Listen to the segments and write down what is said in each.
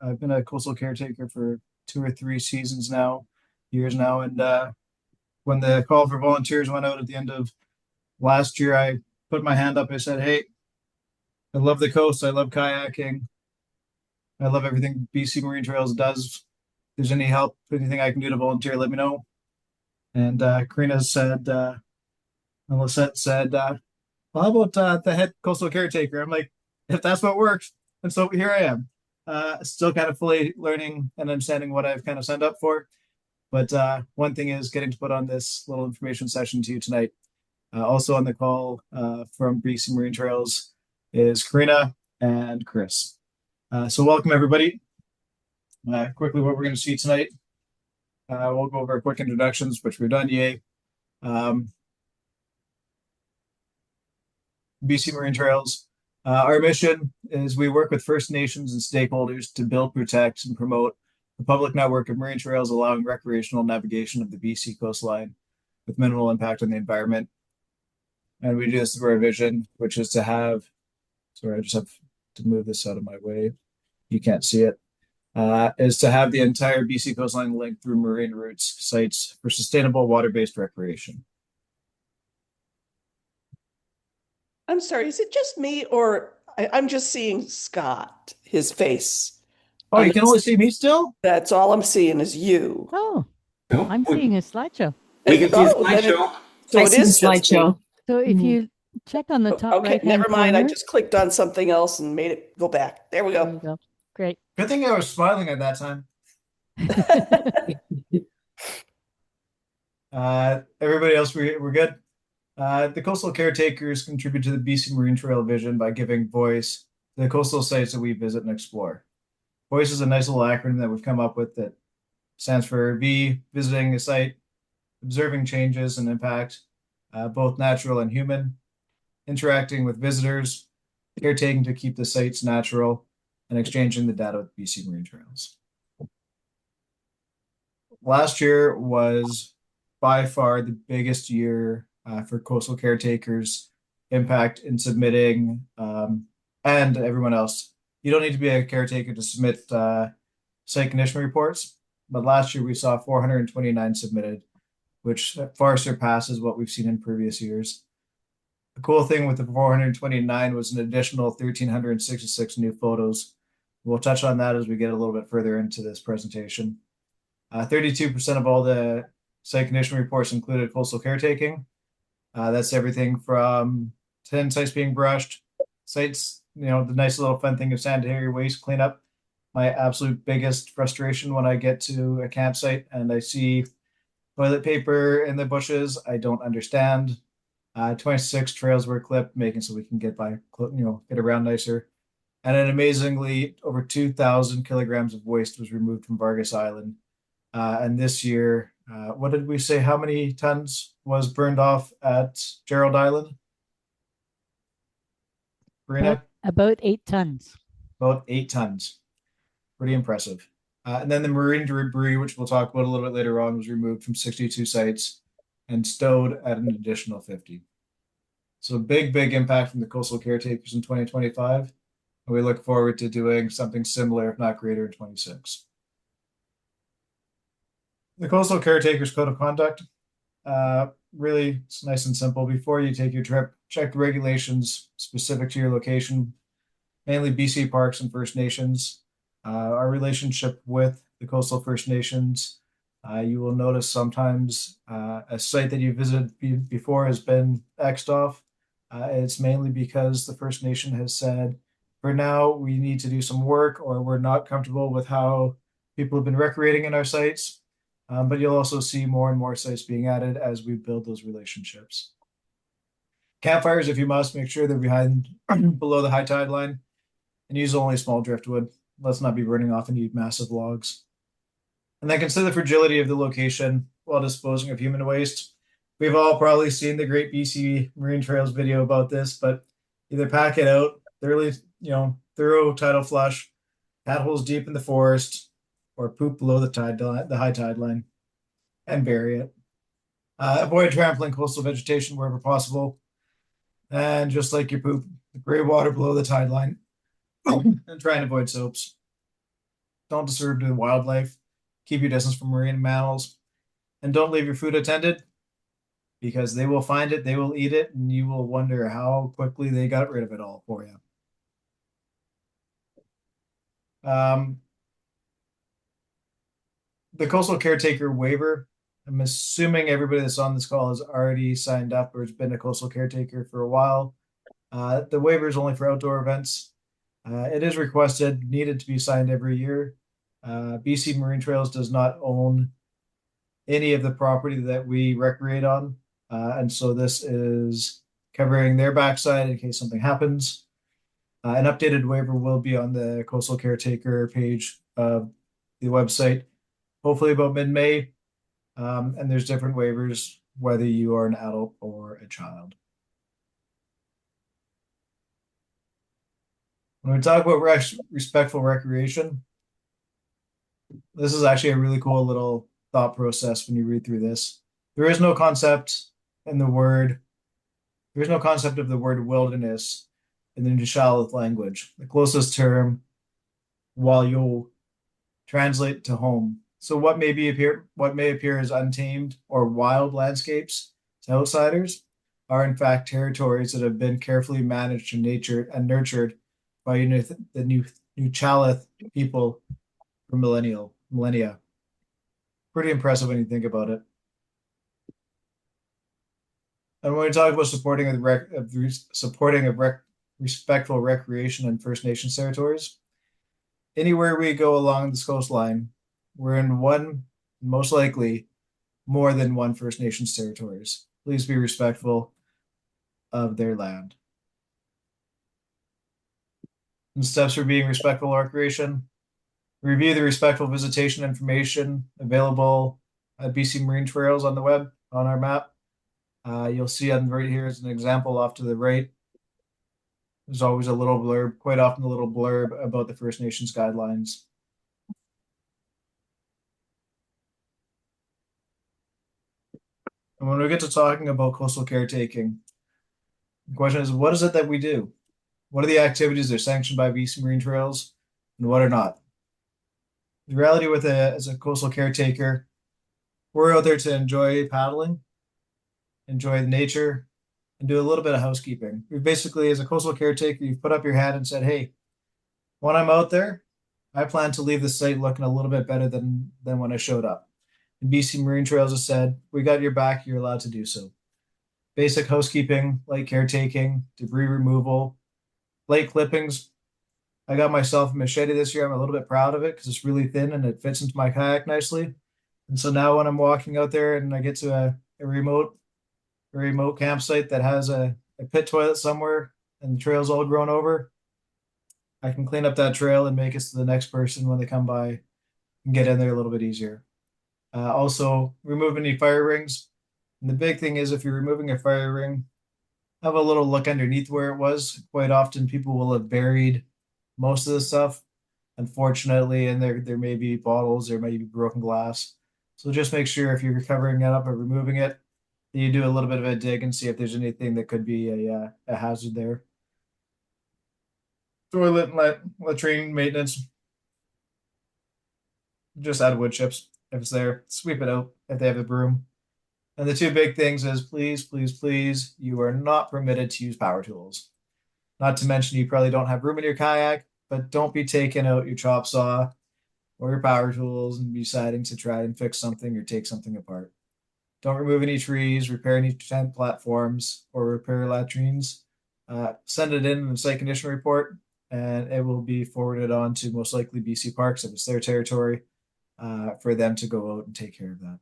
I've been a coastal caretaker for 2 or 3 years now. And when the call for volunteers went out at the end of last year, I put my hand up. I said, "Hey, I love the coast. I love kayaking. I love everything BC Marine Trails does. If there's any help, anything I can do to volunteer, let me know." And Karina said, and Lisette said, "Well, how about the head coastal caretaker?" I'm like, if that's what works. And so here I am, still kind of fully learning and understanding what I've kind of signed up for. But one thing is getting to put on this little information session to you tonight. Also on the call from BC Marine Trails is Karina and Chris. So welcome everybody. Quickly, what we're going to see tonight. We'll go over quick introductions, which we've done. Yay. BC Marine Trails. Our mission is we work with First Nations and stakeholders to build, protect, and promote a public network of marine trails allowing recreational navigation of the BC coastline with minimal impact on the environment. And we do this through our vision, which is to have, sorry, I just have to move this out of my way. You can't see it. Is to have the entire BC coastline linked through marine routes sites for sustainable water-based recreation. I'm sorry, is it just me or I'm just seeing Scott, his face? Oh, you can only see me still? That's all I'm seeing is you. Oh, No, I'm seeing a slideshow. we can see the then slideshow. So I it see the is just me. slideshow. So if you check on the top Okay, right-hand never mind. I corner- just clicked on something else and made it go back. There we There go. you go. Great. Good thing I was smiling at that time. Everybody else, we're good. The coastal caretakers contribute to the BC Marine Trail vision by giving voice to the coastal sites that we visit and explore. Voice is a nice little acronym that we've come up with that stands for V, visiting a site, observing changes and impact, both natural and human, interacting with visitors, caretaking to keep the sites natural, and exchanging the data with BC Marine Trails. Last year was by far the biggest year for coastal caretakers impact in submitting and everyone else. You don't need to be a caretaker to submit site condition reports, but last year we saw 429 submitted, which far surpasses what we've seen in previous years. The cool thing with the 429 was an additional 1,366 new photos. We'll touch on that as we get a little bit further into this presentation. 32% of all the site condition reports included coastal caretaking. That's everything from 10 sites being brushed, sites, the nice little fun thing of sanitary waste cleanup. My absolute biggest frustration when I get to a campsite and I see toilet paper in the bushes, I don't understand. 26 trails were clipped, making so we can get by, get around nicer. And then amazingly, over 2,000 kilograms of waste was removed from Ballenas Island. And this year, what did we say? How many tons was burned off at Gerald Island? Brina? About 8 tons. About 8 tons. Pretty impressive. And then the marine debris, which we'll talk about a little bit later on, was removed from 62 sites and stowed at an additional 50. So big impact from the coastal caretakers in 2025. And we look forward to doing something similar, if not greater, in 26. The Coastal Caretakers Code of Conduct, really, it's nice and simple. Before you take your trip, check the regulations specific to your location, mainly BC Parks and First Nations. Our relationship with the Coastal First Nations, you will notice sometimes a site that you visited before has been X'd off. It's mainly because the First Nation has said, for now, we need to do some work, or we're not comfortable with how people have been recreating in our sites. But you'll also see more and more sites being added as we build those relationships. Campfires, if you must, make sure they're behind below the high tide line and use only small driftwood. Let's not be burning off any massive logs. And then consider the fragility of the location while disposing of human waste. We've all probably seen the Great BC Marine Trails video about this, but either pack it out, thoroughly, thorough tidal flush, pad holes deep in the forest, or poop below the high tide line, and bury it. Avoid trampling coastal vegetation wherever possible. And just like your poop, gray water below the tide line, and try and avoid soaps. Don't disturb the wildlife. Keep your distance from marine mammals. And don't leave your food unattended because they will find it, they will eat it, and you will wonder how quickly they got rid of it all for you. The Coastal Caretaker waiver, I'm assuming everybody that's on this call has already signed up or has been a Coastal Caretaker for a while. The waiver is only for outdoor events. It is requested, needed to be signed every year. BC Marine Trails does not own any of the property that we recreate on. And so this is covering their backside in case something happens. An updated waiver will be on the Coastal Caretaker page of the website, hopefully about mid-May. And there's different waivers, whether you are an adult or a child. When we talk about respectful recreation, this is actually a really cool little thought process when you read through this. There is no concept in the word, there's no concept of the word wilderness in the Nishalith language. The closest term, while you'll translate to home. So what may appear as untamed or wild landscapes to outsiders are in fact territories that have been carefully managed and nurtured by the Nishalith people for millennia. Pretty impressive when you think about it. And when we talk about supporting respectful recreation in First Nations territories, anywhere we go along this coastline, we're in one, most likely, more than one First Nations territories. Please be respectful of their land. And steps for being respectful recreation. Review the respectful visitation information available at BC Marine Trails on the web, on our map. You'll see on right here is an example off to the right. There's always a little blurb, quite often a little blurb about the First Nations guidelines. And when we get to talking about coastal caretaking, the question is, what is it that we do? What are the activities that are sanctioned by BC Marine Trails and what are not? The reality with as a coastal caretaker, we're out there to enjoy paddling, enjoy the nature, and do a little bit of housekeeping. We basically, as a coastal caretaker, you've put up your hand and said, hey, when I'm out there, I plan to leave the site looking a little bit better than when I showed up. And BC Marine Trails has said, we got your back, you're allowed to do so. Basic housekeeping, light caretaking, debris removal, light clippings. I got myself a machete this year. I'm a little bit proud of it because it's really thin and it fits into my kayak nicely. And so now when I'm walking out there and I get to a remote campsite that has a pit toilet somewhere and the trail's all grown over, I can clean up that trail and make it so the next person when they come by can get in there a little bit easier. Also, remove any fire rings. And the big thing is if you're removing a fire ring, have a little look underneath where it was. Quite often people will have buried most of the stuff, unfortunately, and there may be bottles, there may be broken glass. So just make sure if you're covering it up or removing it, that you do a little bit of a dig and see if there's anything that could be a hazard there. Toilet and latrine maintenance. Just add wood chips if it's there. Sweep it out if they have a broom. And the two big things is please, please, please, you are not permitted to use power tools. Not to mention you probably don't have room in your kayak, but don't be taking out your chop saw or your power tools and deciding to try and fix something or take something apart. Don't remove any trees, repair any tent platforms, or repair latrines. Send it in a site condition report, and it will be forwarded on to most likely BC Parks if it's their territory for them to go out and take care of that.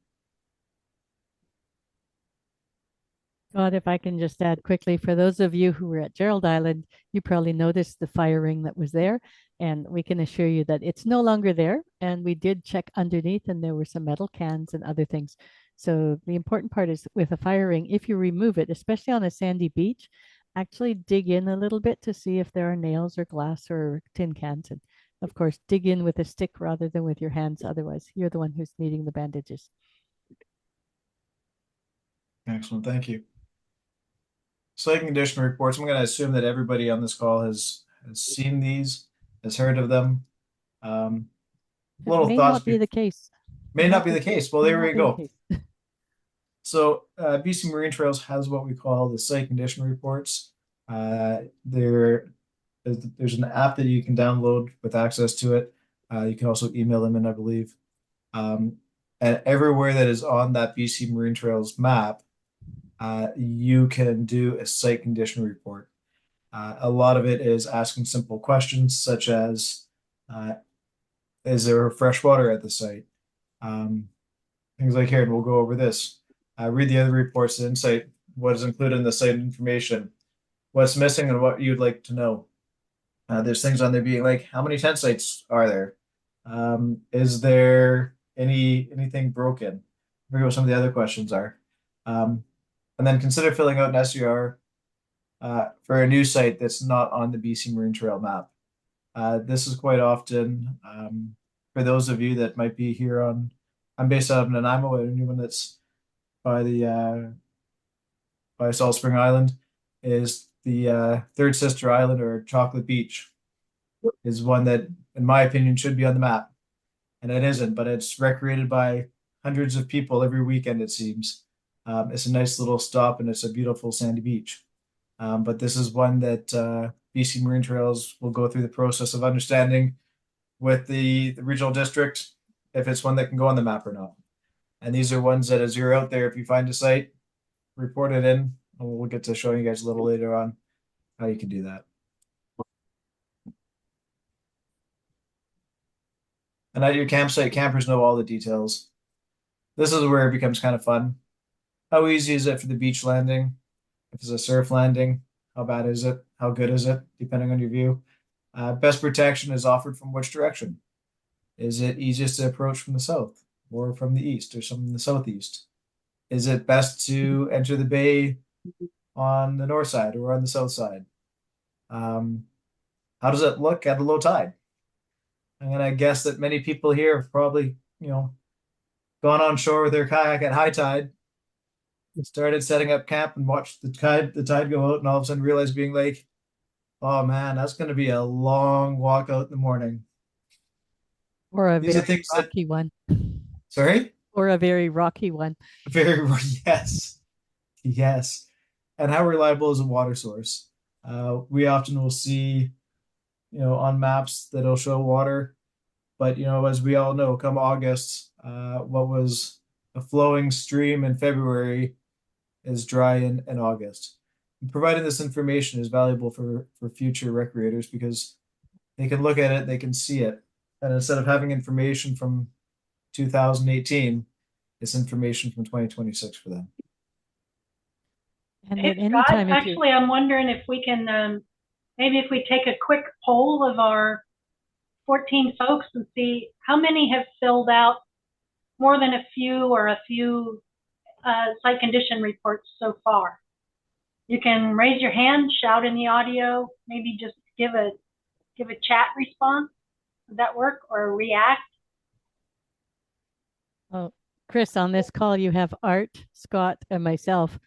God, if I can just add quickly, for those of you who were at Gerald Island, you probably noticed the fire ring that was there. And we can assure you that it's no longer there. And we did check underneath, and there were some metal cans and other things. So the important part is with a fire ring, if you remove it, especially on a sandy beach, actually dig in a little bit to see if there are nails or glass or tin cans. And of course, dig in with a stick rather than with your hands. Otherwise, you're the one who's needing the bandages. Excellent. Thank you. Site condition reports. I'm going to assume that everybody on this call has seen these, has heard of them. It little may thoughts not be the case. may not be the case. Well, May there not we be the go. case. So BC Marine Trails has what we call the site condition reports. There, there's an app that you can download with access to it. You can also email them in, I believe. And everywhere that is on that BC Marine Trails map, you can do a site condition report. A lot of it is asking simple questions such as, is there fresh water at the site? Things like here, and we'll go over this. Read the other reports and insight what is included in the site information, what's missing, and what you'd like to know. There's things on there being like, how many tent sites are there? Is there anything broken? I forget what some of the other questions are. And then consider filling out an SER for a new site that's not on the BC Marine Trail map. This is quite often for those of you that might be here on. I'm based out of Nanaimo, anyone that's by Salt Spring Island is the third sister island, or Chocolate Beach, is one that, in my opinion, should be on the map. And it isn't, but it's recreated by hundreds of people every weekend, it seems. It's a nice little stop and it's a beautiful sandy beach. But this is one that BC Marine Trails will go through the process of understanding with the regional district if it's one that can go on the map or not. And these are ones that, as you're out there, if you find a site, report it in, and we'll get to showing you guys a little later on how you can do that. And at your campsite, campers know all the details. This is where it becomes kind of fun. How easy is it for the beach landing? If it's a surf landing, how bad is it? How good is it? Depending on your view. Best protection is offered from which direction? Is it easiest to approach from the south or from the east or from the southeast? Is it best to enter the bay on the north side or on the south side? How does it look at a low tide? I'm gonna guess that many people here have probably, gone on shore with their kayak at high tide, started setting up camp and watched the tide go out, and all of a sudden realized being like, oh man, that's gonna be a long walk out in the morning. Or a These are very things that, rocky one. sorry? Or a very rocky one. Very, yes. Yes. And how reliable is a water source? We often will see, on maps that'll show water, but as we all know, come August, what was a flowing stream in February is dry in August. And providing this information is valuable for future recreators because they can look at it, they can see it, and instead of having information from 2018, it's information from 2026 for them. And Hey, at any Scott, time, if actually, I'm wondering if we can, maybe if we take a quick poll of our 14 folks and see how many have filled out more than a few or a few site condition reports so far. You can raise your hand, shout in the audio, maybe just give a chat response. Would that work? Or react? Oh, Chris, on this call, you have Art, Scott, and myself,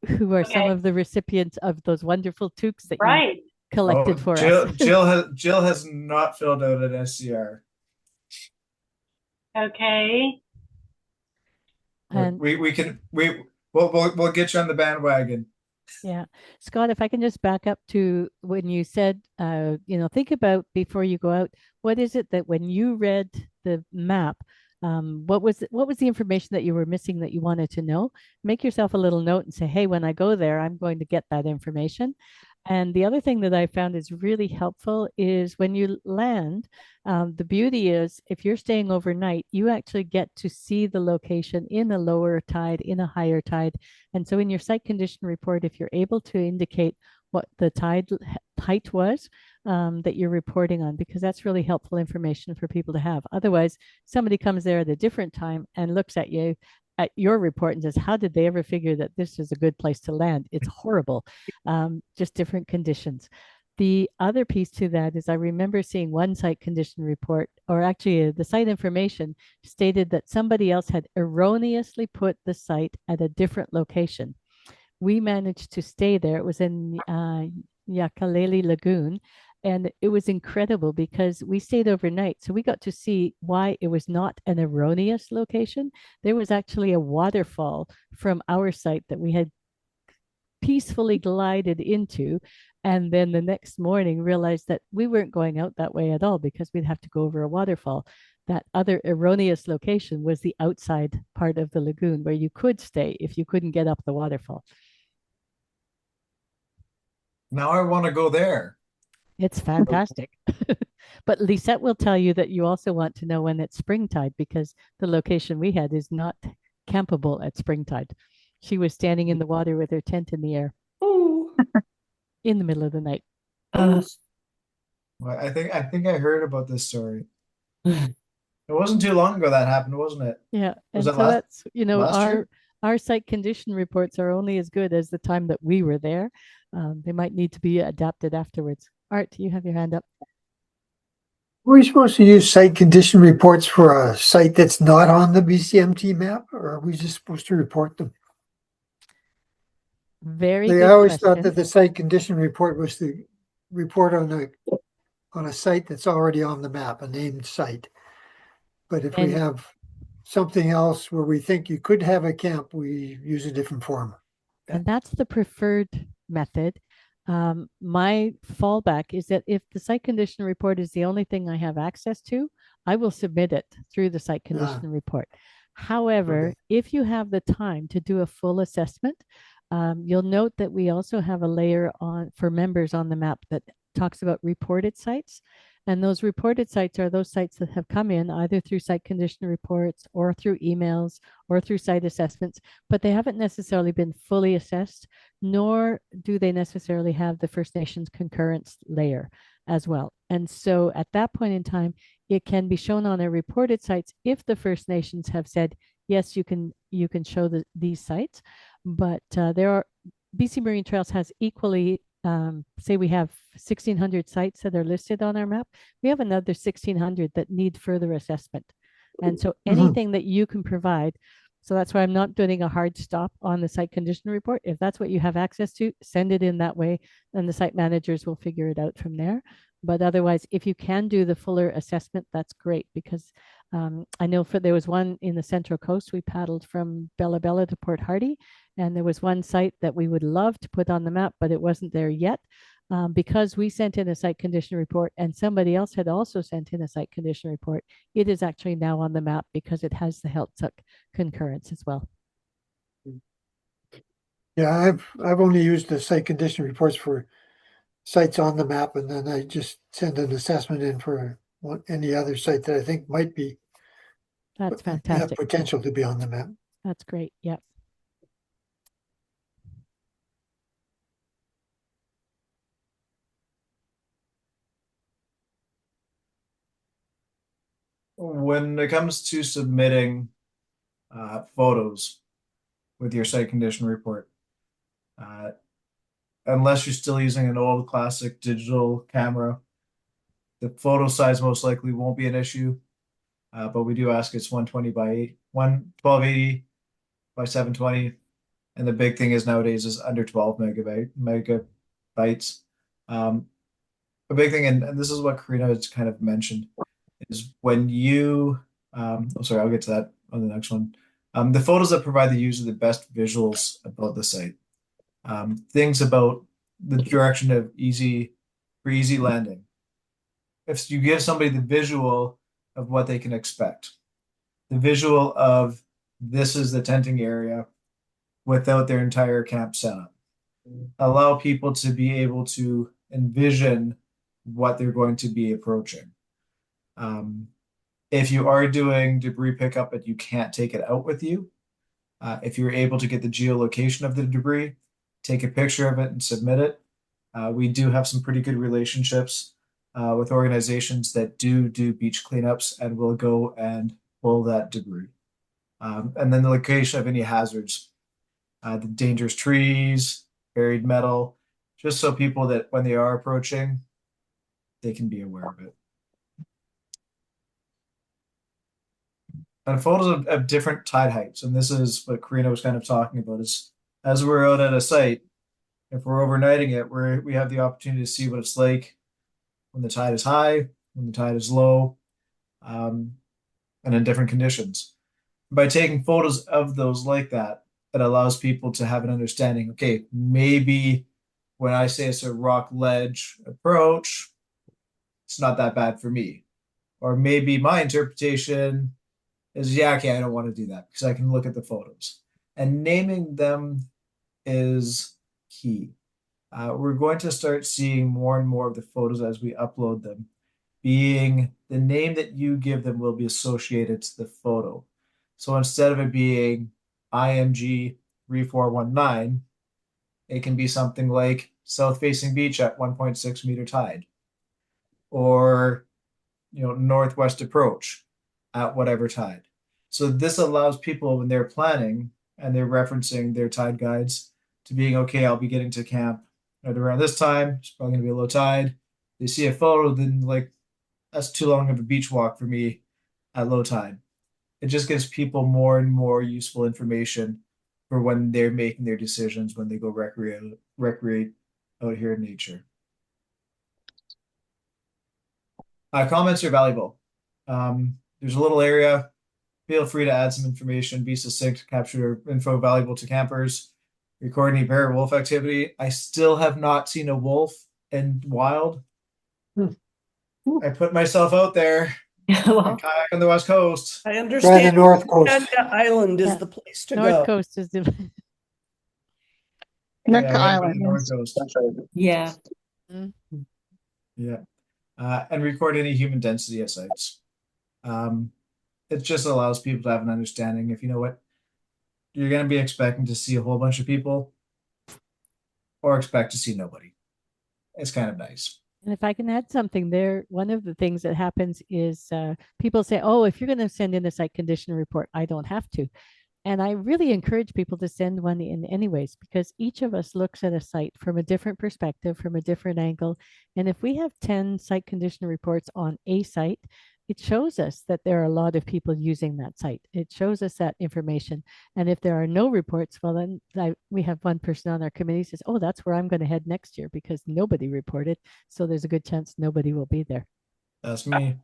who are some Okay. of the recipients of those wonderful toques that you Right. collected for Jill, us. Jill has not filled out an SCR. Okay. And we'll get you on the bandwagon. yeah, Scott, if I can just back up to when you said, think about before you go out, what is it that when you read the map, what was the information that you were missing that you wanted to know? Make yourself a little note and say, hey, when I go there, I'm going to get that information. And the other thing that I found is really helpful is when you land, the beauty is if you're staying overnight, you actually get to see the location in a lower tide, in a higher tide. And so in your site condition report, if you're able to indicate what the tide height was that you're reporting on, because that's really helpful information for people to have. Otherwise, somebody comes there at a different time and looks at you at your report and says, how did they ever figure that this is a good place to land? It's horrible, just different conditions. The other piece to that is I remember seeing one site condition report, or actually the site information stated that somebody else had erroneously put the site at a different location. We managed to stay there. It was in Yakalele Lagoon. And it was incredible because we stayed overnight. So we got to see why it was not an erroneous location. There was actually a waterfall from our site that we had peacefully glided into. And then the next morning realized that we weren't going out that way at all because we'd have to go over a waterfall. That other erroneous location was the outside part of the lagoon where you could stay if you couldn't get up the waterfall. Now I want to go there. It's fantastic. But Lisette will tell you that you also want to know when it's springtide because the location we had is not campable at springtide. She was standing in the water with her tent in the air Oh, in the middle of the night. Well, I think I heard about this story. It wasn't too long ago that happened, wasn't it? Yeah. Was And that so last that's, last year? our site condition reports are only as good as the time that we were there. They might need to be adapted afterwards. Art, you have your hand up. Were we supposed to use site condition reports for a site that's not on the BCMT map, or are we just supposed to report them? Very I good always thought question. that the site condition report was the report on a site that's already on the map, a named site. But if we And have something else where we think you could have a camp, we use a different form. And that's the preferred method. My fallback is that if the site condition report is the only thing I have access to, I will submit it through the site condition report. However, Okay. if you have the time to do a full assessment, you'll note that we also have a layer on for members on the map that talks about reported sites. And those reported sites are those sites that have come in either through site condition reports or through emails or through site assessments, but they haven't necessarily been fully assessed, nor do they necessarily have the First Nations concurrence layer as well. And so at that point in time, it can be shown on our reported sites if the First Nations have said, yes, you can show these sites, but there are BC Marine Trails has equally say we have 1,600 sites that are listed on our map. We have another 1,600 that need further assessment. And so anything that you can provide, so that's why I'm not doing a hard stop on the site condition report. If that's what you have access to, send it in that way, and the site managers will figure it out from there. But otherwise, if you can do the fuller assessment, that's great because I know there was one in the Central Coast. We paddled from Bella Bella to Port Hardy, and there was one site that we would love to put on the map, but it wasn't there yet because we sent in a site condition report and somebody else had also sent in a site condition report. It is actually now on the map because it has the HELTSUC concurrence as well. Yeah, I've only used the site condition reports for sites on the map, and then I just send an assessment in for any other site that I think might be That's have fantastic. potential to be on the map. That's great. Yep. When it comes to submitting photos with your site condition report, unless you're still using an old classic digital camera, the photo size most likely won't be an issue. But we do ask it's 120 by 1280 by 720. And the big thing is nowadays is under 12 megabytes. A big thing, and this is what Karina has kind of mentioned, is when you, sorry, I'll get to that on the next one. The photos that provide the user the best visuals about the site. Things about the direction of easy landing. If you give somebody the visual of what they can expect, the visual of this is the tenting area without their entire camp setup, allow people to be able to envision what they're going to be approaching. If you are doing debris pickup but you can't take it out with you, if you're able to get the geolocation of the debris, take a picture of it and submit it. We do have some pretty good relationships with organizations that do beach cleanups and will go and pull that debris. And then the location of any hazards, the dangerous trees, buried metal, just so people that when they are approaching, they can be aware of it. And photos of different tide heights, and this is what Karina was kind of talking about, is as we're out at a site, if we're overnighting it, we have the opportunity to see what it's like when the tide is high, when the tide is low, and in different conditions. By taking photos of those like that, it allows people to have an understanding. Okay, maybe when I say it's a rock ledge approach, it's not that bad for me. Or maybe my interpretation is, yeah, okay, I don't want to do that because I can look at the photos. And naming them is key. We're going to start seeing more and more of the photos as we upload them, being the name that you give them will be associated to the photo. So instead of it being IMG 3419, it can be something like south facing beach at 1.6 meter tide, or northwest approach at whatever tide. So this allows people when they're planning and they're referencing their tide guides to being, okay, I'll be getting to camp right around this time. It's probably going to be a low tide. They see a photo, then like, that's too long of a beach walk for me at low tide. It just gives people more and more useful information for when they're making their decisions when they go recreate out here in nature. Comments are valuable. There's a little area. Feel free to add some information, be succinct, capture info valuable to campers. Record any bear or wolf activity. I still have not seen a wolf in wild. I put myself out there. Kayak on the West Coast. I Try the understand North Coast. Ballenas Island is Yeah. the place to North go. Coast is the Yeah, Nook I gotta go to Island. the North Coast. Yeah. Yeah. And record any human density at sites. It just allows people to have an understanding. If you know what, you're going to be expecting to see a whole bunch of people or expect to see nobody. It's kind of nice. And if I can add something there, one of the things that happens is people say, oh, if you're going to send in a site condition report, I don't have to. And I really encourage people to send one in anyways, because each of us looks at a site from a different perspective, from a different angle. And if we have 10 site condition reports on a site, it shows us that there are a lot of people using that site. It shows us that information. And if there are no reports, well, then we have one person on our committee says, oh, that's where I'm going to head next year because nobody reported. So there's a good chance nobody will be there. That's me.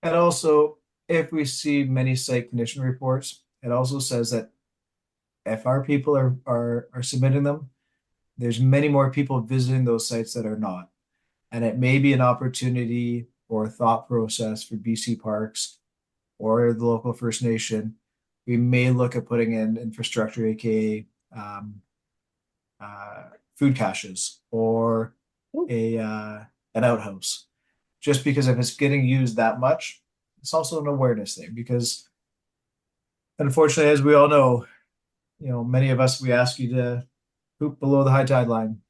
And also, if we see many site condition reports, it also says that if our people are submitting them, there's many more people visiting those sites that are not. And it may be an opportunity or a thought process for BC Parks or the local First Nation. We may look at putting in infrastructure, aka food caches or an outhouse. Just because if it's getting used that much, it's also an awareness thing. Because unfortunately, as we all know, many of us, we ask you to poop below the high tide line.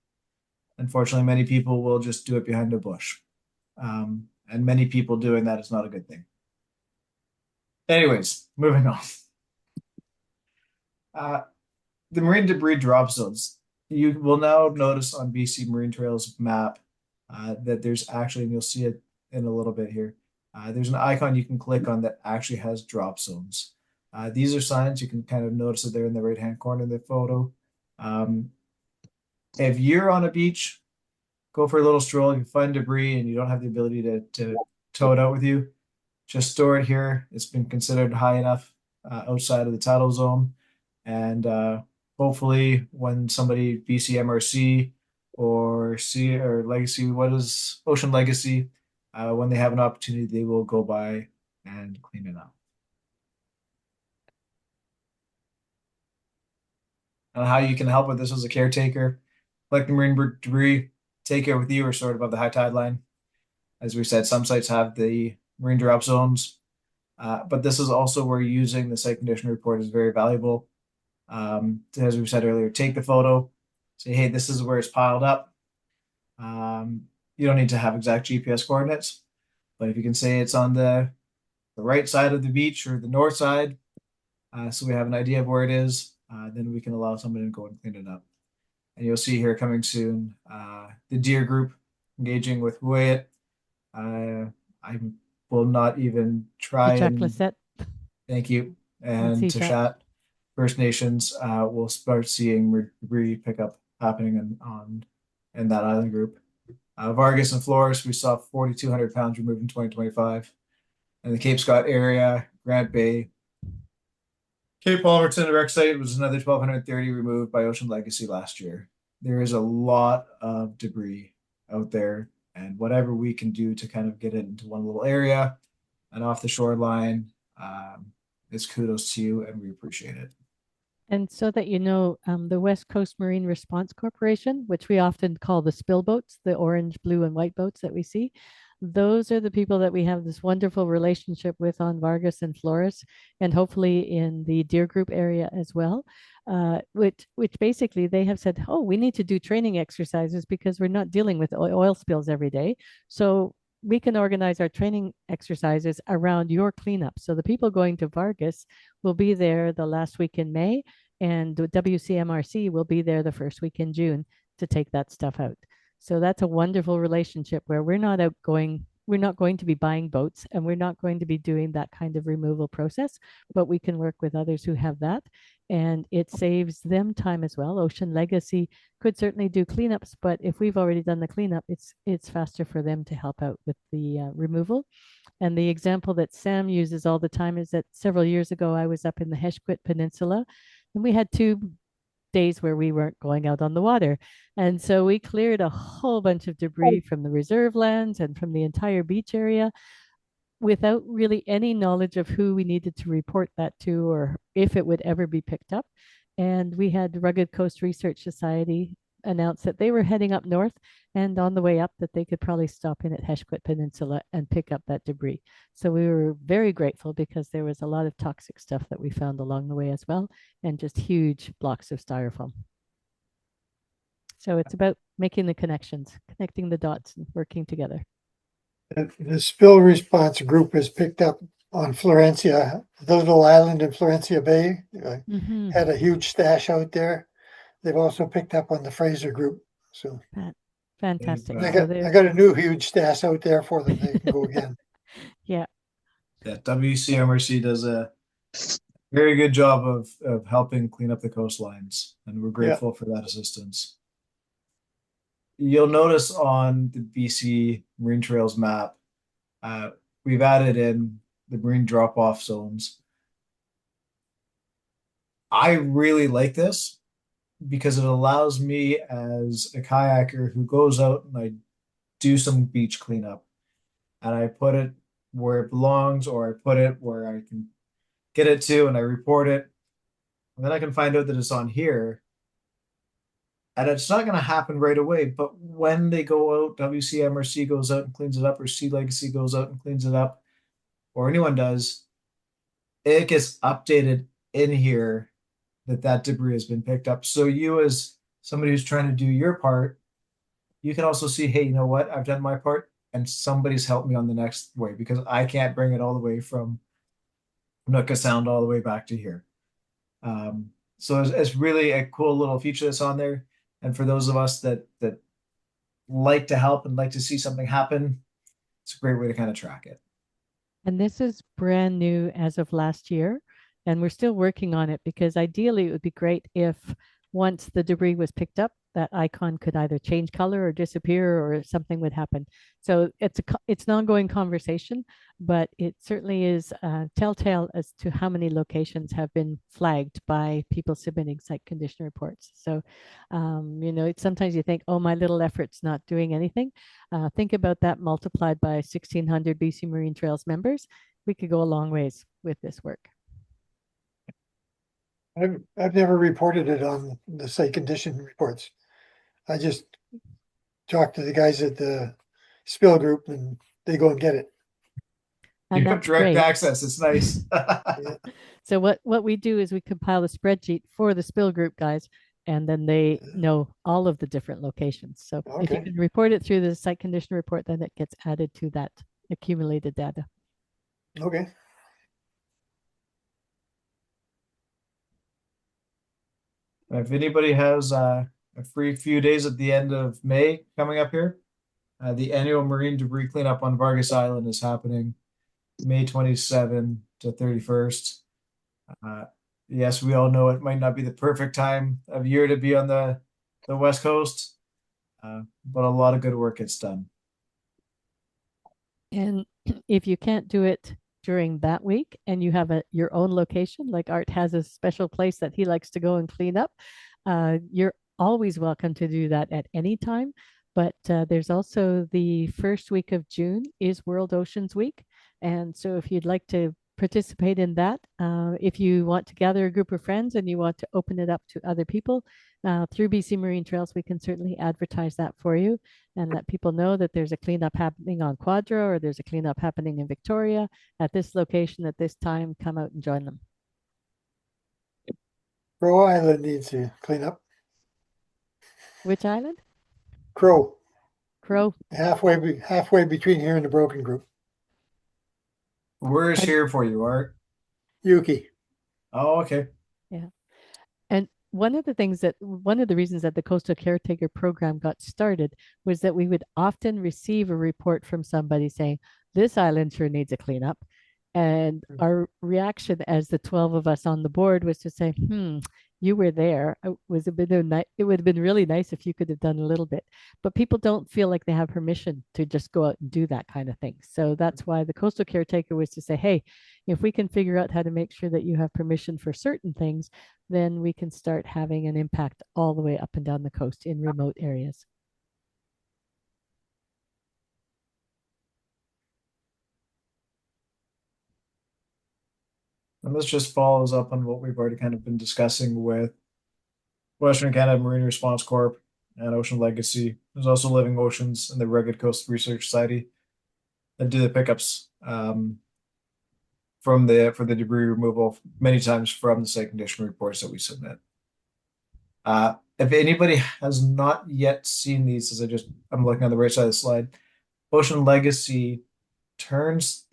Unfortunately, many people will just do it behind a bush. And many people doing that is not a good thing. Anyways, moving on. The marine debris drop zones. You will now notice on BC Marine Trails map that there's actually, and you'll see it in a little bit here, there's an icon you can click on that actually has drop zones. These are signs. You can kind of notice it there in the right-hand corner of the photo. If you're on a beach, go for a little stroll. If you find debris and you don't have the ability to tow it out with you, just store it here. It's been considered high enough outside of the tidal zone. And hopefully when somebody, BCMRC or Legacy, what is Ocean Legacy, when they have an opportunity, they will go by and clean it up. And how you can help with this as a caretaker, collect the marine debris, take it with you or sort above the high tide line. As we said, some sites have the marine drop zones, but this is also where using the site condition report is very valuable. As we said earlier, take the photo, say, hey, this is where it's piled up. You don't need to have exact GPS coordinates, but if you can say it's on the right side of the beach or the north side, so we have an idea of where it is, then we can allow somebody to go and clean it up. And you'll see here coming soon, the deer group engaging with Wyatt. I will not even try Chuck and Lissette. thank you. And Tishat. First Nations will start seeing debris pickup happening in that island group. Vargas and Flores, we saw 4,200 pounds removed in 2025. And the Cape Scott area, Grant Bay, Cape Palmerton wreck site was another 1,230 removed by Ocean Legacy last year. There is a lot of debris out there, and whatever we can do to kind of get it into one little area and off the shoreline, is kudos to you, and we appreciate it. And so that you know, the West Coast Marine Response Corporation, which we often call the spill boats, the orange, blue, and white boats that we see, those are the people that we have this wonderful relationship with on Vargas and Flores, and hopefully in the Deer Group area as well. Which basically they have said, oh, we need to do training exercises because we're not dealing with oil spills every day. So we can organize our training exercises around your cleanup. So the people going to Vargas will be there the last week in May, and the WCMRC will be there the first week in June to take that stuff out. So that's a wonderful relationship where we're not going to be buying boats, and we're not going to be doing that kind of removal process, but we can work with others who have that. And it saves them time as well. Ocean Legacy could certainly do cleanups, but if we've already done the cleanup, it's faster for them to help out with the removal. And the example that Sam uses all the time is that several years ago, I was up in the Heshquit Peninsula, and we had 2 days where we weren't going out on the water. And so we cleared a whole bunch of debris from the reserve lands and from the entire beach area without really any knowledge of who we needed to report that to or if it would ever be picked up. And we had Rugged Coast Research Society announce that they were heading up north, and on the way up that they could probably stop in at Heshquit Peninsula and pick up that debris. So we were very grateful because there was a lot of toxic stuff that we found along the way as well, and just huge blocks of styrofoam. So it's about making the connections, connecting the dots and working together. The spill response group is picked up on Florencia, the little island in Florencia Bay. Had a huge stash out there. They've also picked up on the Fraser group. So fantastic. I got a new huge stash out there for them. They can go again. Yeah. Yeah, WCMRC does a very good job of helping clean up the coastlines, and we're grateful for that assistance. You'll notice on the BC Marine Trails map, we've added in the marine drop-off zones. I really like this because it allows me as a kayaker who goes out and I do some beach cleanup and I put it where it belongs, or I put it where I can get it to, and I report it. And then I can find out that it's on here. And it's not going to happen right away, but when they go out, WCMRC goes out and cleans it up, or Sea Legacy goes out and cleans it up, or anyone does, it gets updated in here that debris has been picked up. So you, as somebody who's trying to do your part, you can also see, hey, you know what? I've done my part, and somebody's helped me on the next way, because I can't bring it all the way from Nooka Sound all the way back to here. So it's really a cool little feature that's on there. And for those of us that like to help and like to see something happen, it's a great way to kind of track it. And this is brand new as of last year, and we're still working on it, because ideally it would be great if once the debris was picked up, that icon could either change color or disappear, or something would happen. So it's an ongoing conversation, but it certainly is telltale as to how many locations have been flagged by people submitting site condition reports. So, sometimes you think, oh, my little effort's not doing anything. Think about that multiplied by 1,600 BC Marine Trails members. We could go a long ways with this work. I've never reported it on the site condition reports. I just talk to the guys at the spill group, and they go and get it. And you have that's direct great. access. It's nice. Yeah. So what we do is we compile a spreadsheet for the spill group guys, and then they know all of the different locations. So if you Okay. can report it through the site condition report, then it gets added to that accumulated data. Okay. If anybody has a free few days at the end of May coming up here, the annual marine debris cleanup on Vargas Island is happening May 27 to 31st. Yes, we all know it might not be the perfect time of year to be on the West Coast. but a lot of good work gets done. And if you can't do it during that week and you have your own location, like Art has a special place that he likes to go and clean up, you're always welcome to do that at any time. But there's also the first week of June is World Oceans Week. And so if you'd like to participate in that, if you want to gather a group of friends and you want to open it up to other people, through BC Marine Trails, we can certainly advertise that for you and let people know that there's a cleanup happening on Quadra or there's a cleanup happening in Victoria at this location at this time. Come out and join them. Crow Island needs to clean up. Which island? Crow, Crow. halfway between here and the Broken Group. Where's here for you, Art? Yuki. Oh, okay. Yeah. And one of the reasons that the Coastal Caretaker program got started was that we would often receive a report from somebody saying, this island sure needs a cleanup. And our reaction as the 12 of us on the board was to say, you were there. It would have been really nice if you could have done a little bit. But people don't feel like they have permission to just go out and do that kind of thing. So that's why the Coastal Caretaker was to say, hey, if we can figure out how to make sure that you have permission for certain things, then we can start having an impact all the way up and down the coast in remote areas. And this just follows up on what we've already kind of been discussing with Western Canada Marine Response Corp and Ocean Legacy. There's also Living Oceans and the Rugged Coast Research Society that do the pickups for the debris removal many times from the site condition reports that we submit. If anybody has not yet seen these, I'm looking on the right side of the slide, Ocean Legacy turns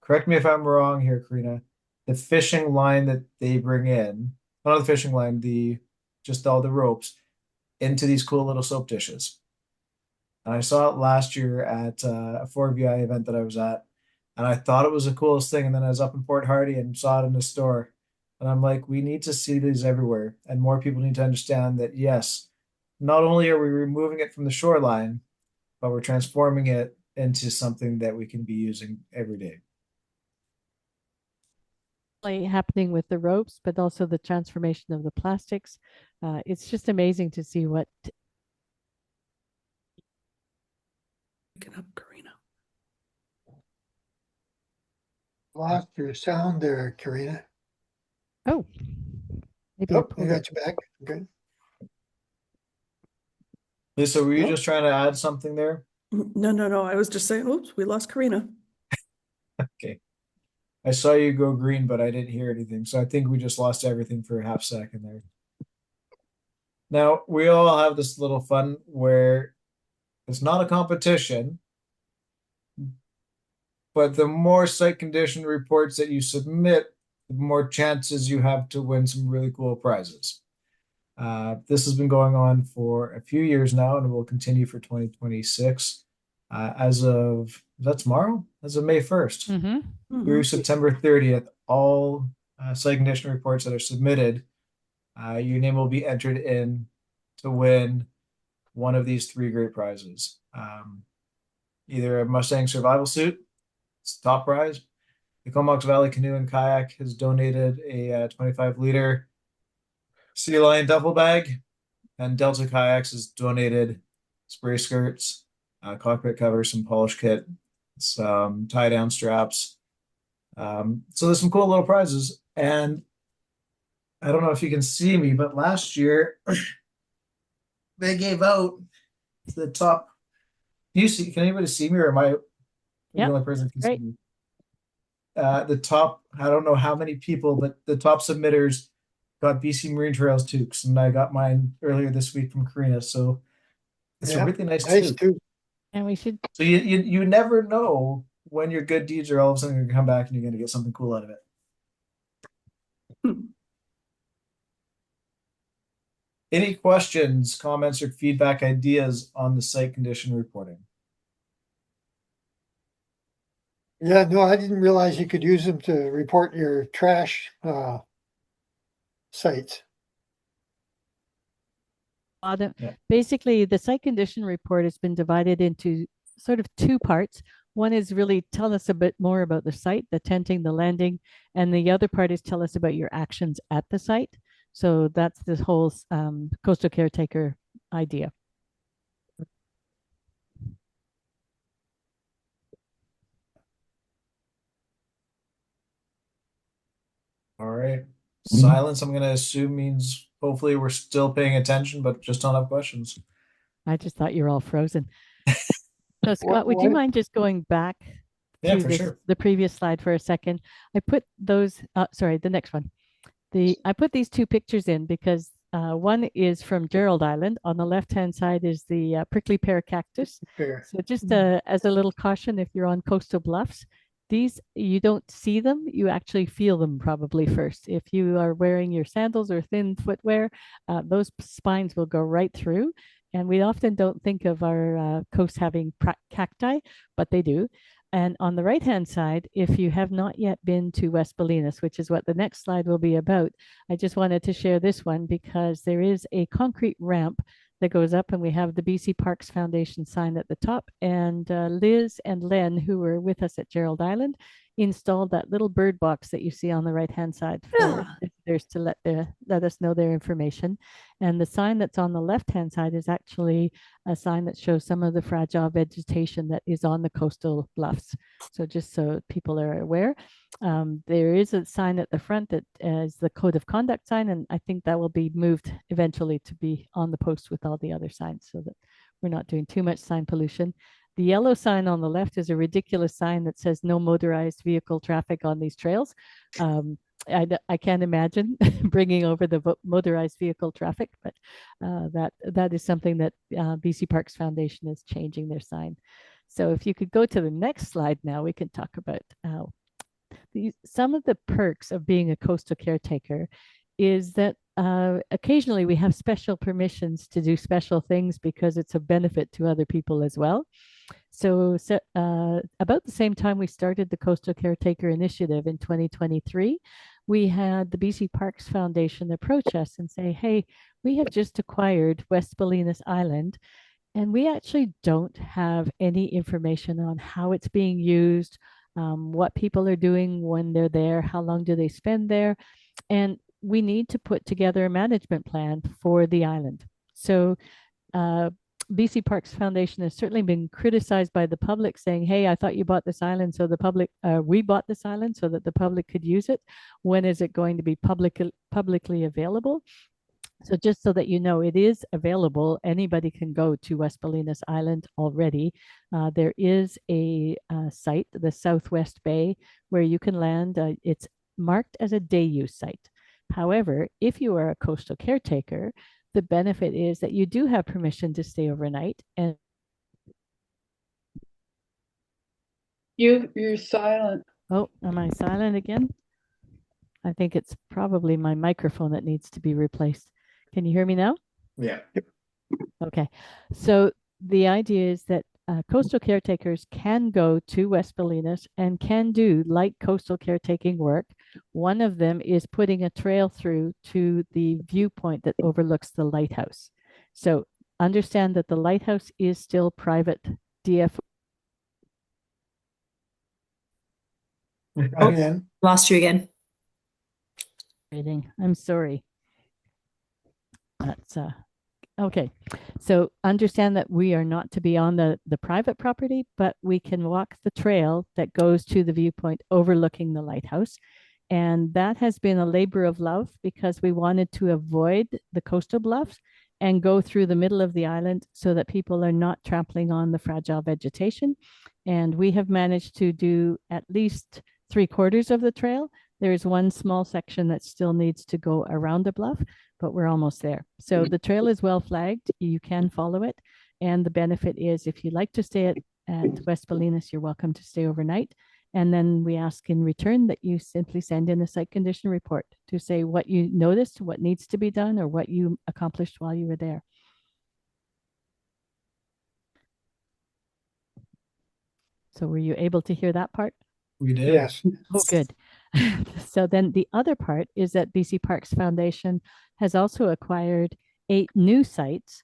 correct me if I'm wrong here, Karina, the fishing line that they bring in, not the fishing line, just all the ropes, into these cool little soap dishes. And I saw it last year at a 4VI event that I was at, and I thought it was the coolest thing. And then I was up in Port Hardy and saw it in the store. And I'm like, we need to see these everywhere. And more people need to understand that, yes, not only are we removing it from the shoreline, but we're transforming it into something that we can be using every day. Happening with the ropes, but also the transformation of the plastics. It's just amazing to see what. Picking up, Karina. Lost your sound there, Karina. Oh, maybe Oh, I got you back. Good. Lisa, were you just trying to add something there? No. I was just saying, oops, we lost Karina. Okay. I saw you go green, but I didn't hear anything. So I think we just lost everything for a half second there. Now, we all have this little fun where it's not a competition, but the more site condition reports that you submit, the more chances you have to win some really cool prizes. This has been going on for a few years now and will continue for 2026. As of tomorrow? As of May 1st through September 30th, all site condition reports that are submitted, your name will be entered in to win one of these three great prizes. Either a Mustang survival suit, it's the top prize. The Comox Valley Canoe and Kayak has donated a 25-liter Sea Lion duffel bag, and Delta Kayaks has donated spray skirts, cockpit covers, some polish kit, some tie-down straps. So there's some cool little prizes. And I don't know if you can see me, but last year they gave out the top. Can anybody see me, or am I the only person who can see me? The top, I don't know how many people, but the top submitters got BC Marine Trails toques, and I got mine earlier this week from Karina. So it's a really nice toque. And we should. So you never know when your good deeds are all of a sudden going to come back and you're going to get something cool out of it. Any questions, comments, or feedback ideas on the site condition reporting? Yeah, no, I didn't realize you could use them to report your trash sites. Yeah. Basically, the site condition report has been divided into sort of two parts. One is really tell us a bit more about the site, the tenting, the landing, and the other part is tell us about your actions at the site. So that's this whole coastal caretaker idea. All right. Silence, I'm going to assume means hopefully we're still paying attention, but just don't have questions. I just thought you were all frozen. So Scott, would you mind just going back Yeah, to for sure. the previous slide for a second? I put those, sorry, the next one. I put these two pictures in because one is from Gerald Island. On the left-hand side is the prickly pear cactus. Fair. So just as a little caution, if you're on coastal bluffs, these, you don't see them, you actually feel them probably first. If you are wearing your sandals or thin footwear, those spines will go right through. And we often don't think of our coast having cacti, but they do. And on the right-hand side, if you have not yet been to West Ballenas, which is what the next slide will be about, I just wanted to share this one because there is a concrete ramp that goes up and we have the BC Parks Foundation sign at the top. And Liz and Len, who were with us at Gerald Island, installed that little bird box that you see on the right-hand side for visitors to let us know their information. And the sign that's on the left-hand side is actually a sign that shows some of the fragile vegetation that is on the coastal bluffs. So just so people are aware, there is a sign at the front that is the code of conduct sign, and I think that will be moved eventually to be on the post with all the other signs so that we're not doing too much sign pollution. The yellow sign on the left is a ridiculous sign that says no motorized vehicle traffic on these trails. I can't imagine bringing over the motorized vehicle traffic, but that is something that BC Parks Foundation is changing their sign. So if you could go to the next slide now, we can talk about some of the perks of being a coastal caretaker is that occasionally we have special permissions to do special things because it's a benefit to other people as well. So about the same time we started the Coastal Caretaker Initiative in 2023, we had the BC Parks Foundation approach us and say, hey, we have just acquired West Ballenas Island, and we actually don't have any information on how it's being used, what people are doing when they're there, how long do they spend there, and we need to put together a management plan for the island. So BC Parks Foundation has certainly been criticized by the public saying, hey, I thought you bought this island so the public, we bought this island so that the public could use it. When is it going to be publicly available? So just so that you know, it is available. Anybody can go to West Ballenas Island already. There is a site, the Southwest Bay, where you can land. It's marked as a day use site. However, if you are a coastal caretaker, the benefit is that you do have permission to stay overnight. And you're silent. Oh, am I silent again? I think it's probably my microphone that needs to be replaced. Can you hear me now? Yeah. Okay. So the idea is that coastal caretakers can go to West Ballenas and can do light coastal caretaking work. One of them is putting a trail through to the viewpoint that overlooks the lighthouse. So understand that the lighthouse is still private DF. Again. Lost you again. I'm sorry. That's okay. So understand that we are not to be on the private property, but we can walk the trail that goes to the viewpoint overlooking the lighthouse. And that has been a labor of love because we wanted to avoid the coastal bluffs and go through the middle of the island so that people are not trampling on the fragile vegetation. And we have managed to do at least 3/4 of the trail. There is one small section that still needs to go around the bluff, but we're almost there. So the trail is well flagged. You can follow it. And the benefit is if you like to stay at West Ballenas, you're welcome to stay overnight. And then we ask in return that you simply send in a site condition report to say what you noticed, what needs to be done, or what you accomplished while you were there. So were you able to hear that part? We did. Yes. Oh, good. So then the other part is that BC Parks Foundation has also acquired 8 new sites.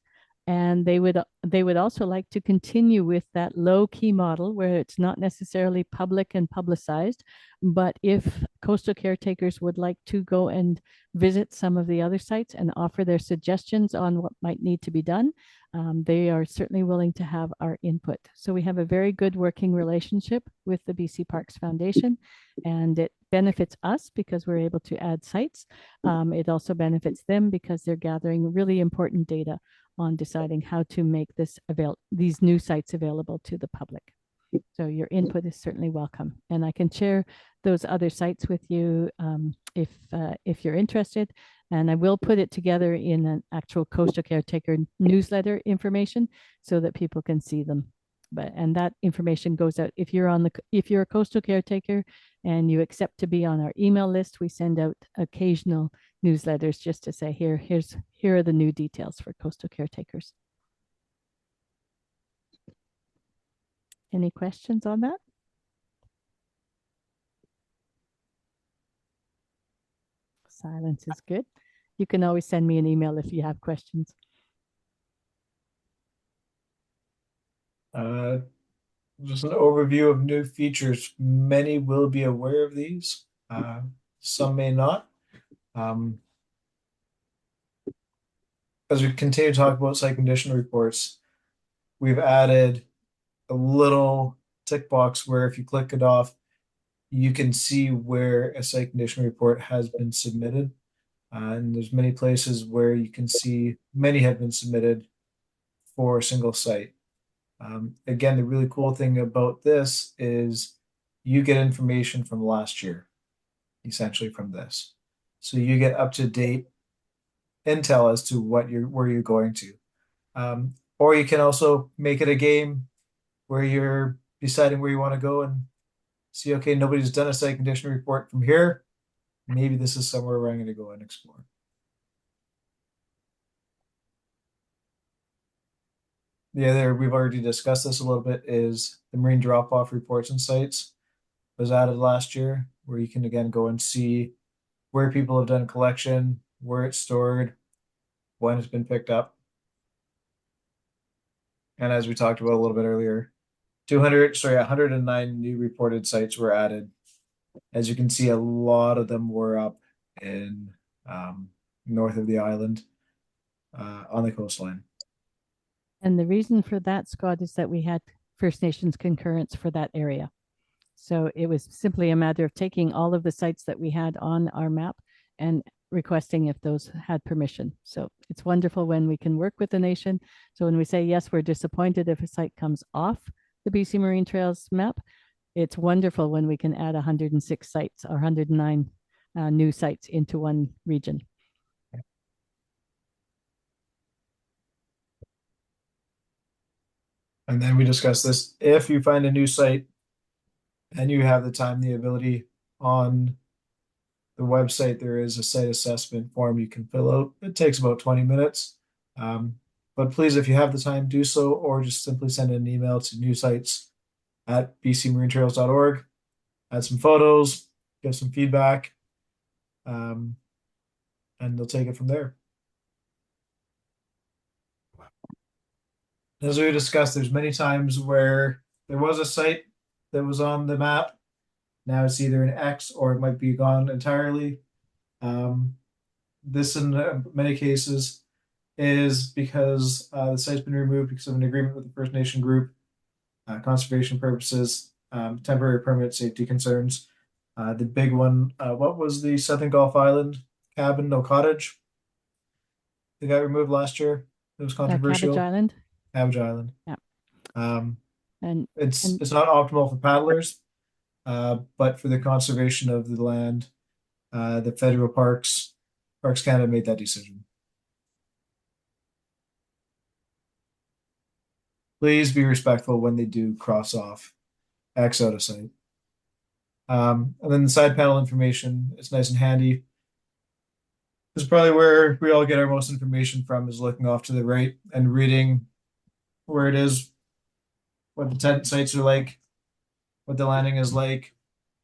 And they would also like to continue with that low key model where it's not necessarily public and publicized, but if coastal caretakers would like to go and visit some of the other sites and offer their suggestions on what might need to be done, they are certainly willing to have our input. So we have a very good working relationship with the BC Parks Foundation, and it benefits us because we're able to add sites. It also benefits them because they're gathering really important data on deciding how to make these new sites available to the public. So your input is certainly welcome, and I can share those other sites with you if you're interested. And I will put it together in an actual Coastal Caretaker newsletter information so that people can see them. And that information goes out if you're a coastal caretaker and you accept to be on our email list. We send out occasional newsletters just to say here are the new details for coastal caretakers. Any questions on that? Silence is good. You can always send me an email if you have questions. Just an overview of new features. Many will be aware of these. Some may not. As we continue to talk about site condition reports, we've added a little tick box where if you click it off, you can see where a site condition report has been submitted. And there's many places where you can see many have been submitted for a single site. Again, the really cool thing about this is you get information from last year, essentially from this. So you get up to date intel as to where you're going to. Or you can also make it a game where you're deciding where you want to go and see, okay, nobody's done a site condition report from here. Maybe this is somewhere where I'm going to go and explore. The other, we've already discussed this a little bit, is the marine drop-off reports and sites was added last year, where you can again go and see where people have done collection, where it's stored, when it's been picked up. And as we talked about a little bit earlier, 109 new reported sites were added. As you can see, a lot of them were up in north of the island on the coastline. And the reason for that, Scott, is that we had First Nations concurrence for that area. So it was simply a matter of taking all of the sites that we had on our map and requesting if those had permission. So it's wonderful when we can work with the nation. So when we say, yes, we're disappointed if a site comes off the BC Marine Trails map, it's wonderful when we can add 106 sites or 109 new sites into one region. And then we discussed this. If you find a new site and you have the time, the ability, on the website, there is a site assessment form you can fill out. It takes about 20 minutes. But please, if you have the time, do so, or just simply send an email to newsites@bcmarinetrails.org. Add some photos, give some feedback, and they'll take it from there. As we discussed, there's many times where there was a site that was on the map. Now it's either an X or it might be gone entirely. This, in many cases, is because the site's been removed because of an agreement with the First Nation group, conservation purposes, temporary permit, safety concerns. The big one, what was the Southern Gulf Island cabin, no cottage? They got removed last year. It was controversial. Cabbage Island. Cabbage Island. Yeah. And it's not optimal for paddlers, but for the conservation of the land, the federal Parks Canada made that decision. Please be respectful when they do cross off X out of sight. And then the side panel information, it's nice and handy. This is probably where we all get our most information from, is looking off to the right and reading where it is, what the tent sites are like, what the landing is like,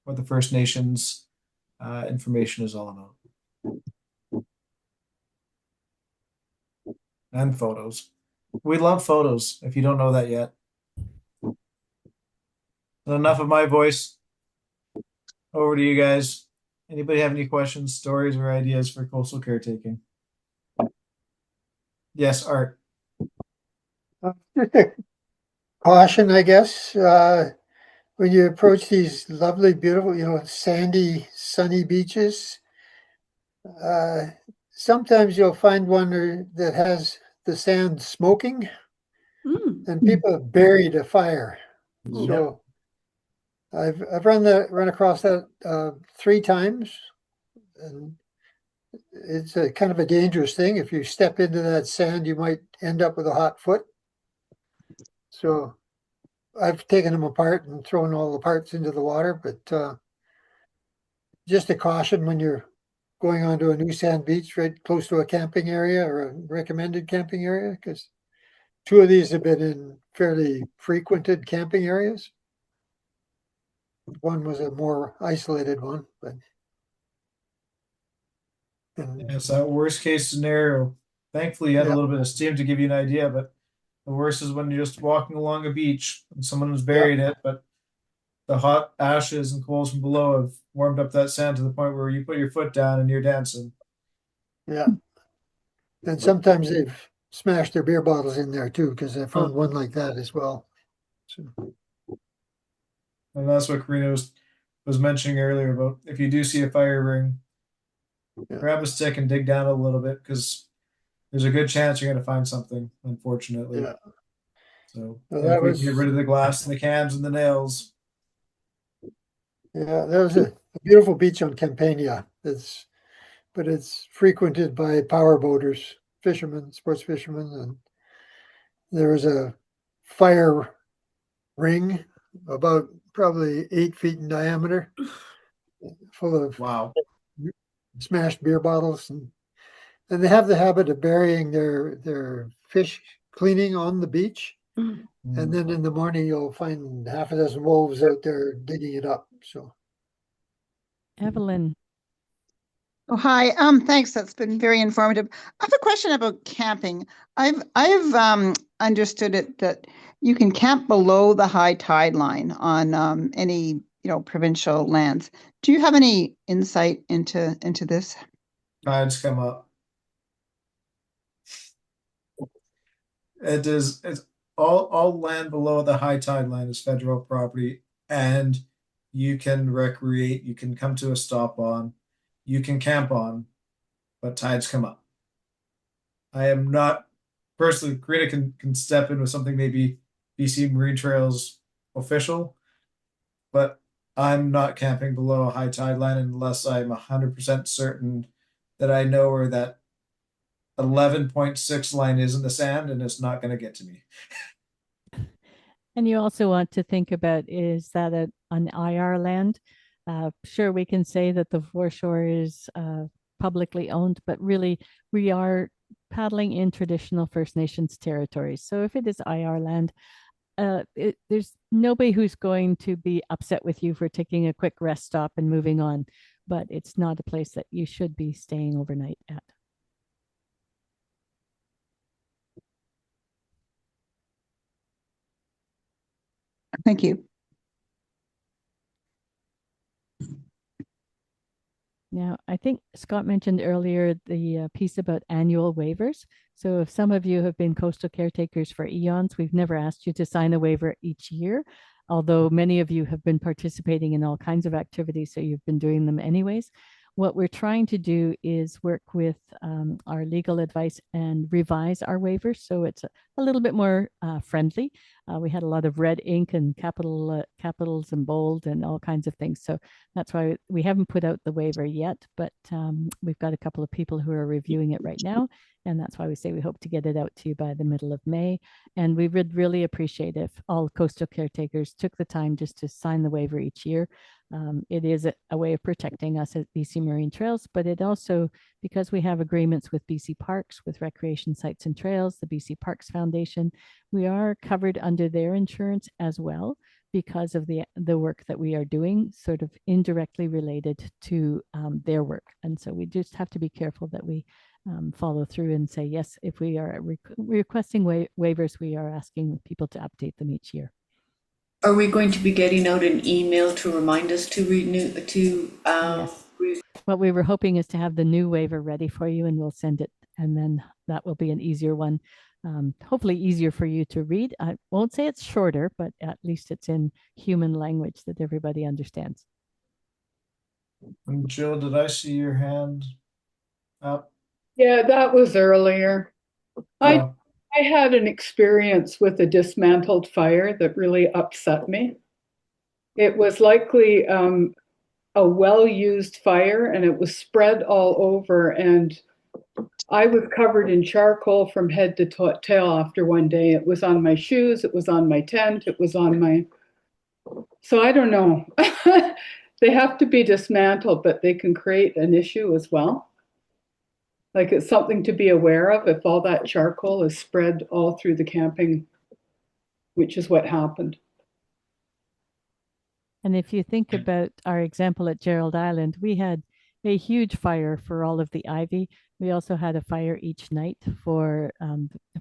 what the First Nations information is all about. and photos. We love photos, if you don't know that yet. Enough of my voice. Over to you guys. Anybody have any questions, stories, or ideas for coastal caretaking? Yes, Art. Just a caution, I guess, when you approach these lovely, beautiful, sandy, sunny beaches, sometimes you'll find one that has the sand smoking, and people have buried a fire. So I've run across that 3 times, and it's a kind of a dangerous thing. If you step into that sand, you might end up with a hot foot. So I've taken them apart and thrown all the parts into the water, but just a caution when you're going onto a new sand beach right close to a camping area or a recommended camping area, because 2 of these have been in fairly frequented camping areas. One was a more isolated one, but It's that worst case scenario. Thankfully, you had a little bit of steam to give you an idea, but the worst is when you're just walking along a beach and someone has buried it, but the hot ashes and coals from below have warmed up that sand to the point where you put your foot down and you're dancing. yeah. And sometimes they've smashed their beer bottles in there too, because I found one like that as well. So, And that's what Karina was mentioning earlier about if you do see a fire ring, grab a stick and dig down a little bit, because there's a good chance you're going to find something, unfortunately. yeah. So Well, if that we was, can get rid of the glass and the cans and the nails. yeah, that was a beautiful beach on Campania. But it's frequented by power boaters, fishermen, sports fishermen, and there was a fire ring about probably 8 feet in diameter, full of Wow. smashed beer bottles, and they have the habit of burying their fish cleaning on the beach, and then in the morning you'll find half a dozen wolves out there digging it up. So, Evelyn. Oh, hi. Thanks. That's been very informative. I have a question about camping. I've understood it that you can camp below the high tide line on any provincial lands. Do you have any insight into this? Tides come up. It's all land below the high tide line is federal property, and you can recreate, you can come to a stop on, you can camp on, but tides come up. I am not personally, Karina can step in with something maybe BC Marine Trails official, but I'm not camping below a high tide line unless I'm 100% certain that I know where that 11.6 line is in the sand and it's not going to get to me. And you also want to think about, is that an IR land? Sure, we can say that the foreshore is publicly owned, but really we are paddling in traditional First Nations territories. So if it is IR land, there's nobody who's going to be upset with you for taking a quick rest stop and moving on, but it's not a place that you should be staying overnight at. Thank you. Now, I think Scott mentioned earlier the piece about annual waivers. So if some of you have been coastal caretakers for eons, we've never asked you to sign a waiver each year, although many of you have been participating in all kinds of activities, so you've been doing them anyways. What we're trying to do is work with our legal advice and revise our waivers so it's a little bit more friendly. We had a lot of red ink and capitals and bold and all kinds of things. So that's why we haven't put out the waiver yet, but we've got a couple of people who are reviewing it right now. And that's why we say we hope to get it out to you by the middle of May. And we would really appreciate if all coastal caretakers took the time just to sign the waiver each year. It is a way of protecting us at BC Marine Trails, but it also, because we have agreements with BC Parks, with Recreation Sites and Trails, the BC Parks Foundation, we are covered under their insurance as well because of the work that we are doing, sort of indirectly related to their work. And so we just have to be careful that we follow through and say, yes, if we are requesting waivers, we are asking people to update them each year. Are we going to be getting out an email to remind us to renew, Yes. What we were hoping is to have the new waiver ready for you, and we'll send it, and then that will be an easier one. Hopefully easier for you to read. I won't say it's shorter, but at least it's in human language that everybody understands. And Jill, did I see your hand up? Yeah, that was earlier. I had an experience with a dismantled fire that really upset me. It was likely a well-used fire, and it was spread all over, and I was covered in charcoal from head to tail after one day. It was on my shoes, it was on my tent, it was on my... So I don't know. They have to be dismantled, but they can create an issue as well. Like, it's something to be aware of if all that charcoal is spread all through the camping, which is what happened. And if you think about our example at Gerald Island, we had a huge fire for all of the ivy. We also had a fire each night for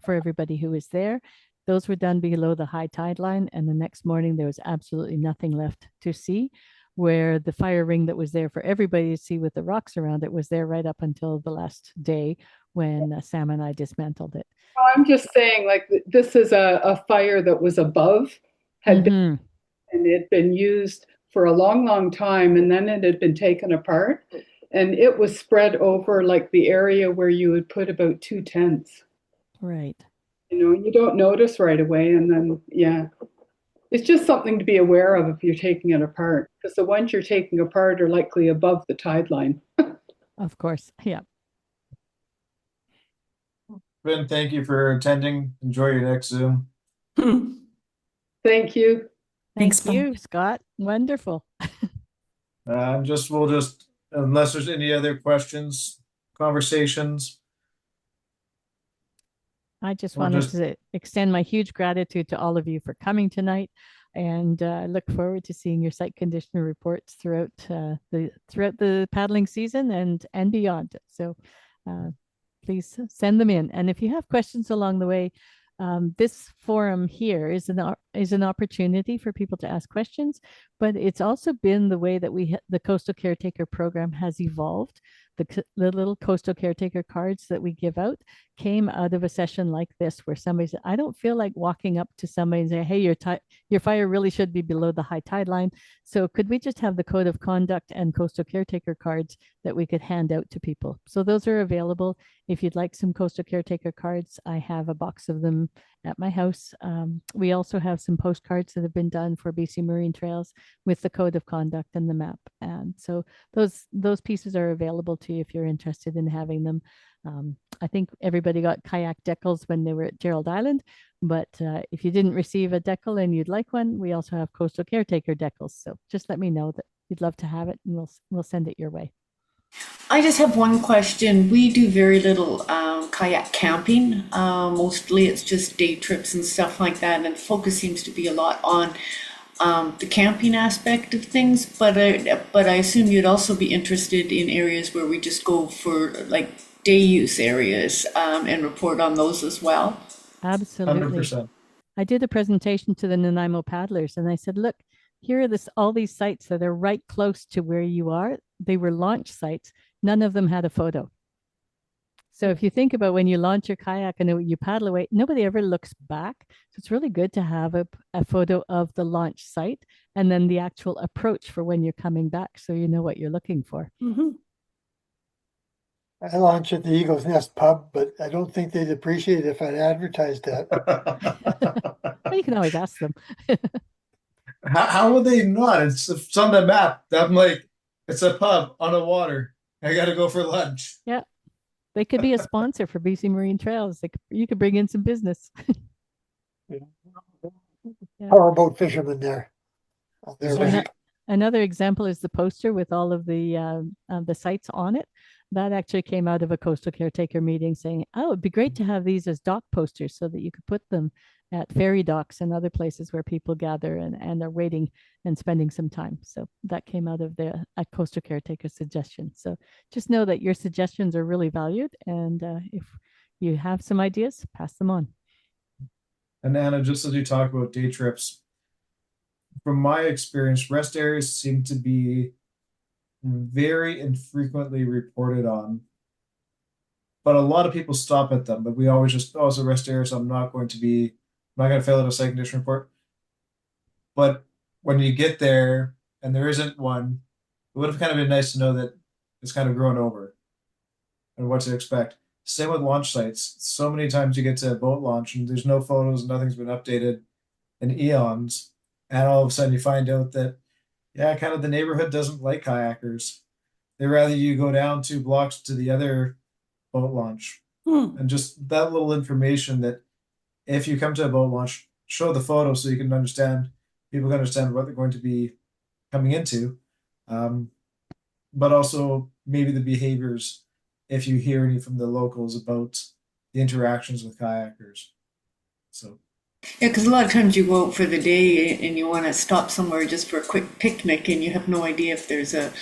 everybody who was there. Those were done below the high tide line, and the next morning there was absolutely nothing left to see, where the fire ring that was there for everybody to see with the rocks around it was there right up until the last day when Sam and I dismantled it. I'm just saying, like, this is a fire that was above, had been, and it had been used for a long, long time, and then it had been taken apart, and it was spread over like the area where you would put about 2 tents. Right. You know, you don't notice right away, and then, yeah. It's just something to be aware of if you're taking it apart, because the ones you're taking apart are likely above the tide line. Of course, yeah. Ben, thank you for attending. Enjoy your next Zoom. Thank you. Thank you, Scott. Wonderful. We'll just, unless there's any other questions, conversations. I just wanted to extend my huge gratitude to all of you for coming tonight, and I look forward to seeing your site condition reports throughout the paddling season and beyond. So please send them in. And if you have questions along the way, this forum here is an opportunity for people to ask questions, but it's also been the way that the Coastal Caretaker program has evolved. The little Coastal Caretaker cards that we give out came out of a session like this, where somebody said, I don't feel like walking up to somebody and say, hey, your fire really should be below the high tide line. So could we just have the code of conduct and Coastal Caretaker cards that we could hand out to people? So those are available. If you'd like some Coastal Caretaker cards, I have a box of them at my house. We also have some postcards that have been done for BC Marine Trails with the code of conduct and the map. And so those pieces are available to you if you're interested in having them. I think everybody got kayak decals when they were at Gerald Island, but if you didn't receive a decal and you'd like one, we also have Coastal Caretaker decals. So just let me know that you'd love to have it, and we'll send it your way. I just have one question. We do very little kayak camping. Mostly it's just day trips and stuff like that, and focus seems to be a lot on the camping aspect of things. But I assume you'd also be interested in areas where we just go for like day use areas and report on those as well. Absolutely. 100%. I did a presentation to the Nanaimo paddlers, and I said, look, here are all these sites that are right close to where you are. They were launch sites. None of them had a photo. So if you think about when you launch your kayak and you paddle away, nobody ever looks back. So it's really good to have a photo of the launch site and then the actual approach for when you're coming back, so you know what you're looking for. Mm-hmm. I launched at the Eagle's Nest pub, but I don't think they'd appreciate it if I'd advertised that. Well, you can always ask them. How would they not? It's on the map. I'm like, it's a pub on the water. I got to go for lunch. Yeah. They could be a sponsor for BC Marine Trails. You could bring in some business. Yeah. Powerboat fishermen there. Another example is the poster with all of the sites on it. That actually came out of a Coastal Caretaker meeting saying, oh, it'd be great to have these as dock posters so that you could put them at ferry docks and other places where people gather and are waiting and spending some time. So that came out of the Coastal Caretaker suggestion. So just know that your suggestions are really valued, and if you have some ideas, pass them on. And Anna, just as you talk about day trips, from my experience, rest areas seem to be very infrequently reported on. But a lot of people stop at them, but we always just, oh, it's a rest area, so I'm not going to fill out a site condition report. But when you get there and there isn't one, it would have kind of been nice to know that it's kind of grown over and what to expect. Same with launch sites. So many times you get to a boat launch and there's no photos, nothing's been updated in eons. And all of a sudden you find out that, yeah, kind of the neighborhood doesn't like kayakers. They'd rather you go down 2 blocks to the other boat launch. And just that little information that if you come to a boat launch, show the photo so you can understand, people can understand what they're going to be coming into. But also maybe the behaviors, if you hear any from the locals about the interactions with kayakers. So. Yeah, because a lot of times you go out for the day and you want to stop somewhere just for a quick picnic and you have no idea if there's a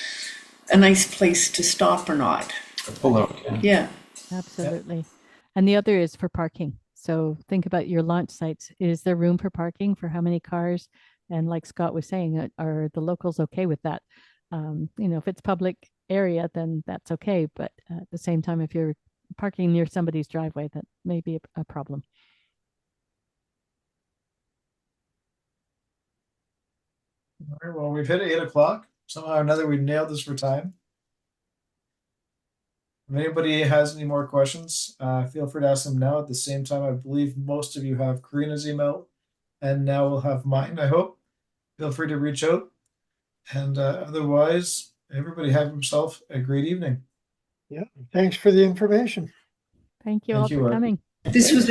nice place to stop or not. Pull out, Yeah. Absolutely. Yep. And the other is for parking. So think about your launch sites. Is there room for parking for how many cars? And like Scott was saying, are the locals okay with that? If it's public area, then that's okay. But at the same time, if you're parking near somebody's driveway, that may be a problem. All right, well, we've hit 8 o'clock. Somehow or another, we nailed this for time. If anybody has any more questions, feel free to ask them now. At the same time, I believe most of you have Karina's email, and now we'll have mine, I hope. Feel free to reach out. And otherwise, everybody have himself a great evening. Yeah, thanks for the information. Thank you all for coming. This was